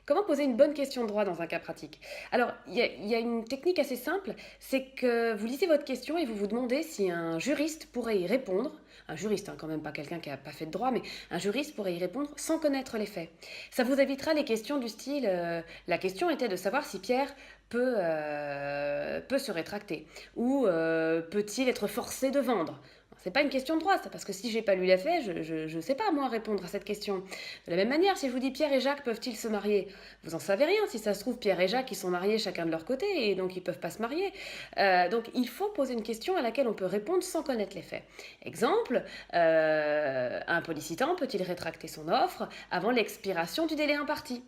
Comment poser une bonne question de droit dans un cas pratique? Alors, il y a une technique assez simple, c'est que vous lisez votre question et vous vous demandez si un juriste pourrait y répondre. Un juriste, hein, quand même pas quelqu'un qui n'a pas fait de droit, mais un juriste pourrait y répondre sans connaître les faits. Ça vous évitera les questions du style la question était de savoir si Pierre peut se rétracter ou peut-il être forcé de vendre. C'est pas une question de droit, ça, parce que si j'ai pas lu les faits, je sais pas moi répondre à cette question. De la même manière, si je vous dis Pierre et Jacques peuvent-ils se marier, vous en savez rien. Si ça se trouve, Pierre et Jacques ils sont mariés chacun de leur côté et donc ils peuvent pas se marier. Donc il faut poser une question à laquelle on peut répondre sans connaître les faits. Exemple, un sollicitant peut-il rétracter son offre avant l'expiration du délai imparti?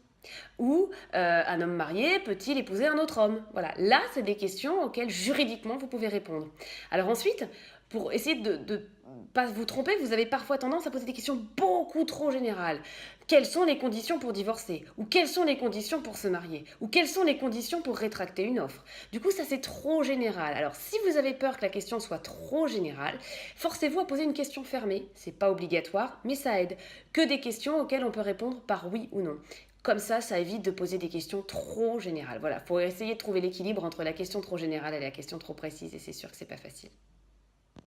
Ou un homme marié peut-il épouser un autre homme? Voilà, là, c'est des questions auxquelles juridiquement vous pouvez répondre. Alors ensuite, pour essayer de pas vous tromper, vous avez parfois tendance à poser des questions beaucoup trop générales. Quelles sont les conditions pour divorcer? Ou quelles sont les conditions pour se marier? Ou quelles sont les conditions pour rétracter une offre? Du coup, ça c'est trop général. Alors, si vous avez peur que la question soit trop générale, forcez-vous à poser une question fermée. C'est pas obligatoire, mais ça aide. Que des questions auxquelles on peut répondre par oui ou non. Comme ça évite de poser des questions trop générales. Voilà, il faut essayer de trouver l'équilibre entre la question trop générale et la question trop précise, et c'est sûr que c'est pas facile.